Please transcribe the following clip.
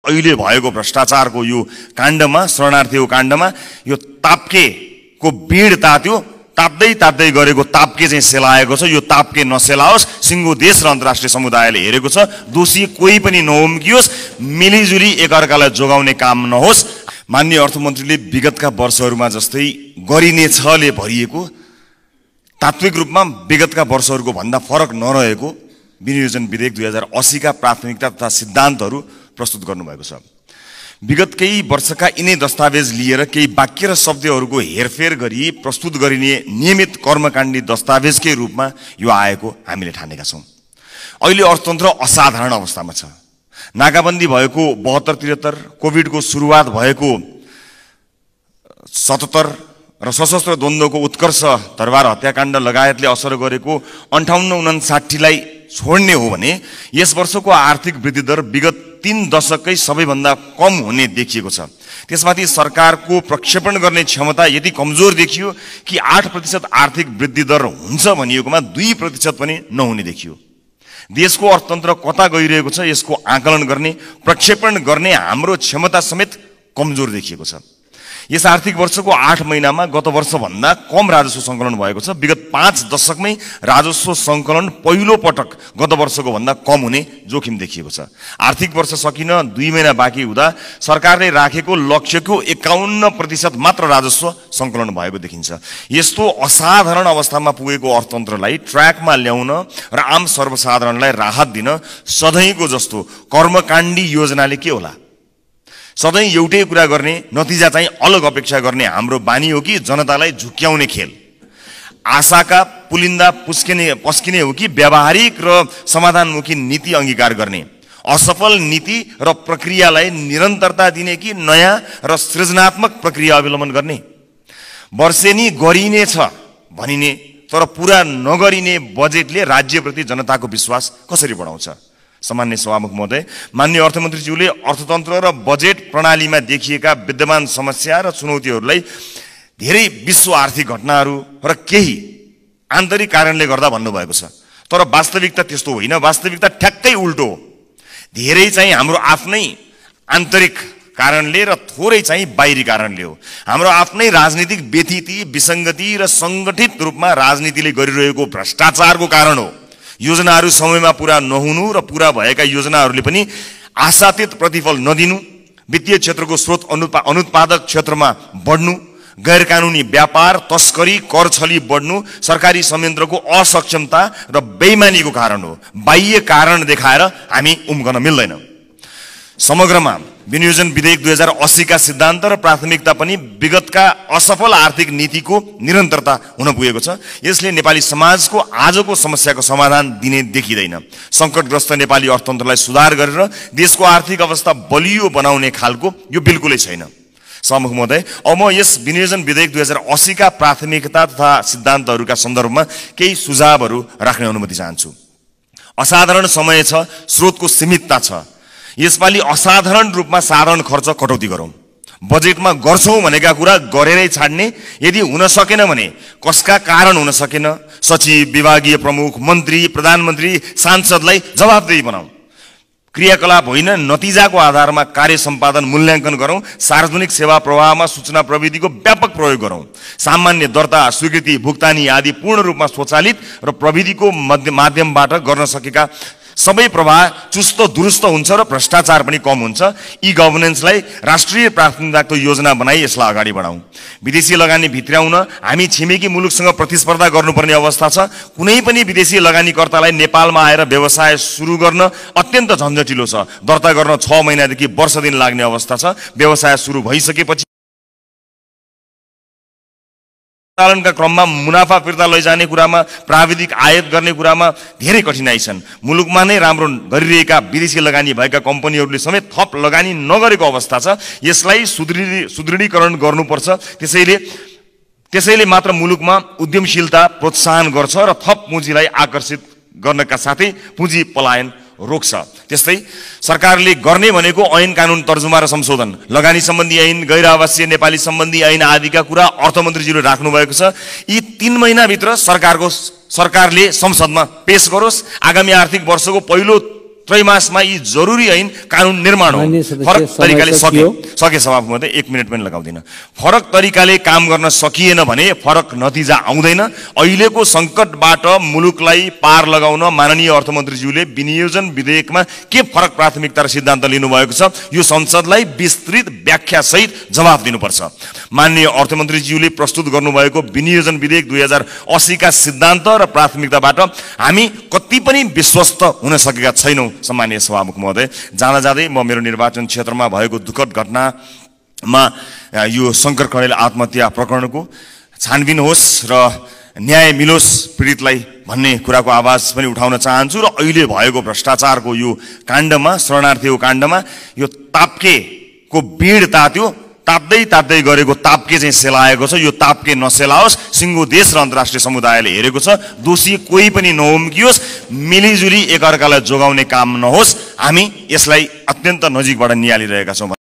अहिले भएको भ्रष्टाचारको यो काण्डमा, शरणार्थीको काण्डमा यो ताप्केको बीड तात्यो, ताप्दै गरेको ताप्के चाहिँ सेलाएको छ। यो ताप्के नसेलाओस्, सिङ्गो देश र अन्तर्राष्ट्रिय समुदायले हेरेको छ। दोषी कोही पनि नहोम्कियोस्, मिलिजुली एकअर्कालाई जोगाउने काम नहोस्। माननीय अर्थमन्त्रीले विगतका वर्षहरूमा जस्तै गरिनेछले भरिएको, तात्विक रूपमा विगतका वर्षहरूको भन्दा फरक नरहेको विनियोजन विधेयक 2080 का प्राथमिकता तथा सिद्धान्तहरू प्रस्तुत गर्नुभएको छ। विगत केही वर्षका यिनै दस्तावेज लिएर केही वाक्य र शब्दहरूको हेरफेर गरी प्रस्तुत गरिने नियमित कर्मकाण्डी दस्तावेजकै रूपमा यो आएको हामीले ठानेका छौँ। अहिले अर्थतन्त्र असाधारण अवस्थामा छ। नाकाबन्दी भएको 72-73, कोभिडको सुरुवात भएको 77 र सशस्त्र द्वन्द्वको उत्कर्ष, दरबार हत्याकाण्ड लगायतले असर गरेको 58-59 लाई छोड्ने हो भने यस वर्षको आर्थिक वृद्धि दर विगत 3 दशकै सबैभन्दा कम हुने देखिएको छ। त्यसमाथि सरकारको प्रक्षेपण गर्ने क्षमता यति कमजोर देखियो कि 8% आर्थिक वृद्धि दर हुन्छ भनिएकोमा 2% पनि नहुने देखियो। देशको अर्थतन्त्र कता गइरहेको छ यसको आकलन गर्ने, प्रक्षेपण गर्ने हाम्रो क्षमता समेत कमजोर देखिएको छ। यस आर्थिक वर्षको 8 महिनामा गत वर्षभन्दा कम राजस्व सङ्कलन भएको छ। विगत 5 दशकमै राजस्व सङ्कलन पहिलो पटक गत वर्षको भन्दा कम हुने जोखिम देखिएको छ। आर्थिक वर्ष सकिन 2 महिना बाँकी हुँदा सरकारले राखेको लक्ष्यको 51% मात्र राजस्व सङ्कलन भएको देखिन्छ। यस्तो असाधारण अवस्थामा पुगेको अर्थतन्त्रलाई ट्र्याकमा ल्याउन र आम सर्वसाधारणलाई राहत दिन सधैँको जस्तो कर्मकाण्डी योजनाले के होला? सधैँ एउटै कुरा गर्ने, नतिजा चाहिँ अलग अपेक्षा गर्ने हाम्रो बानी हो कि जनतालाई झुक्क्याउने खेल? आशाका पुलिन्दा पस्किने हो कि व्यावहारिक र समाधानमुखी नीति अंगीकार गर्ने? असफल नीति र प्रक्रियालाई निरन्तरता दिने कि नयाँ र सृजनात्मक प्रक्रिया अवलम्बन गर्ने? वर्षेनी गरिनेछ भनिने तर पुरा नगरिने बजेटले राज्यप्रति जनताको विश्वास कसरी बढाउँछ? सामान्य सभामुख महोदय, माननीय अर्थमन्त्रीज्यूले अर्थतन्त्र र बजेट प्रणालीमा देखिएका विद्यमान समस्या र चुनौतीहरूलाई धेरै विश्व आर्थिक घटनाहरू र केही आन्तरिक कारणले गर्दा भन्नुभएको छ। तर वास्तविकता त्यस्तो होइन। वास्तविकता ठ्याक्कै उल्टो हो। धेरै चाहिँ हाम्रो आफ्नै आन्तरिक कारणले र थोरै चाहिँ बाहिरी कारणले हो। हाम्रो आफ्नै राजनीतिक व्यथिति, विसङ्गति र सङ्गठित रूपमा राजनीतिले गरिरहेको भ्रष्टाचारको कारण हो। योजनाहरू समयमा पूरा नहुनु र पूरा भएका योजनाहरूले पनि आशातीत प्रतिफल नदिनु, वित्तीय क्षेत्रको स्रोत अनुत्पादक क्षेत्रमा बढ्नु, गैरकानुनी व्यापार, तस्करी, कर छली बढ्नु सरकारी संयन्त्रको असक्षमता र बेइमानीको कारण हो। बाह्य कारण देखाएर हामी उम्कन मिल्दैन। समग्रमा विनियोजन विधेयक 2080 का सिद्धान्त र प्राथमिकता पनि विगतका असफल आर्थिक नीतिको निरन्तरता हुन पुगेको छ। यसले नेपाली समाजको आजको समस्याको समाधान दिने देखिँदैन। सङ्कटग्रस्त नेपाली अर्थतन्त्रलाई सुधार गरेर देशको आर्थिक अवस्था बलियो बनाउने खालको यो बिल्कुलै छैन। सभामुख महोदय, अब म यस विनियोजन विधेयक 2080 का प्राथमिकता तथा सिद्धान्तहरूका सन्दर्भमा केही सुझावहरू राख्ने अनुमति चाहन्छु। असाधारण समय छ, स्रोतको सीमितता छ। यसपालि असाधारण रूपमा साधारण खर्च कटौती गरौँ। बजेटमा गर्छौँ भनेका कुरा गरेरै छाड्ने, यदि हुन सकेन भने कसका कारण हुन सकेन, सचिव, विभागीय प्रमुख, मन्त्री, प्रधानमन्त्री, सांसदलाई जवाफदेही बनाऊ। क्रियाकलाप होइन, नतिजाको आधारमा कार्य सम्पादन मूल्याङ्कन गरौँ। सार्वजनिक सेवा प्रवाहमा सूचना प्रविधिको व्यापक प्रयोग गरौँ। सामान्य दर्ता, स्वीकृति, भुक्तानी आदि पूर्ण रूपमा स्वचालित र प्रविधिको माध्यमबाट गर्न सकेका सबै प्रवाह चुस्त दुरुस्त हुन्छ र भ्रष्टाचार पनि कम हुन्छ। ई गभर्नेन्सलाई राष्ट्रिय प्राथमिकताको योजना बनाई यसलाई अगाडि बढाउँ। विदेशी लगानी भित्र्याउन हामी छिमेकी मुलुकसँग प्रतिस्पर्धा गर्नुपर्ने अवस्था छ। कुनै पनि विदेशी लगानीकर्तालाई नेपालमा आएर व्यवसाय सुरु गर्न अत्यन्त झन्झटिलो छ। दर्ता गर्न 6 महिनादेखि वर्ष दिन लाग्ने अवस्था छ। व्यवसाय सुरु भइसकेपछि सञ्चालनका क्रममा मुनाफा फिर्ता लैजाने कुरामा, प्राविधिक आयात गर्ने कुरामा धेरै कठिनाइ छन्। मुलुकमा नै राम्रो गरिरहेका विदेशी लगानी भएका कम्पनीहरूले समेत थप लगानी नगरेको अवस्था छ। यसलाई सुदृढीकरण गर्नुपर्छ। त्यसैले मात्र मुलुकमा उद्यमशीलता प्रोत्साहन गर्छ र थप पुँजीलाई आकर्षित गर्नका साथै पुँजी पलायन रोक्छ। त्यस्तै सरकारले गर्ने भनेको ऐन कानुन तर्जुमा र संशोधन, लगानी सम्बन्धी ऐन, गैर आवासीय नेपाली सम्बन्धी ऐन आदिका कुरा अर्थमन्त्रीज्यूले राख्नु भएको छ। यी 3 महिनाभित्र सरकारले संसदमा पेश गरोस्। आगामी आर्थिक वर्षको पहिलो त्रैमासमा यी जरुरी ऐन कानुन निर्माण हो। फरक तरिकाले सके सभामुख महोदय 1 मिनेट पनि लगाउँदिन। फरक तरिकाले काम गर्न सकिएन भने फरक नतिजा आउँदैन। अहिलेको संकटबाट मुलुकलाई पार लगाउन माननीय अर्थमन्त्रीज्यूले विनियोजन विधेयकमा के फरक प्राथमिकता र सिद्धान्त लिनुभएको छ, यो संसदलाई विस्तृत व्याख्या सहित जवाफ दिनुपर्छ। माननीय अर्थमन्त्रीज्यूले प्रस्तुत गर्नुभएको विनियोजन विधेयक 2080 का सिद्धान्त र प्राथमिकताबाट हामी कति पनि विश्वस्त हुन सकेका छैनौं। सम्माननीय सभामुख महोदय, जाँदा जाँदै म मेरो निर्वाचन क्षेत्रमा भएको दुःखद घटनामा यो शंकर कणेल आत्महत्या प्रकरणको छानबिन होस् र न्याय मिलोस् पीडितलाई भन्ने कुराको आवाज पनि उठाउन चाहन्छु। र अहिले भएको भ्रष्टाचारको यो काण्डमा, शरणार्थीको काण्डमा यो ताप्केको बीड तात्यो, ताप्दै गरेको ताप्के चाहिँ सेलाएको छ। यो ताप्के नसेलाओस्, सिङ्गो देश र अन्तर्राष्ट्रिय समुदायले हेरेको छ। दोषी कोही पनि नउम्कियोस्, मिलिजुली एकअर्कालाई जोगाउने काम नहोस्। हामी यसलाई अत्यन्त नजिकबाट नियालिरहेका छौँ।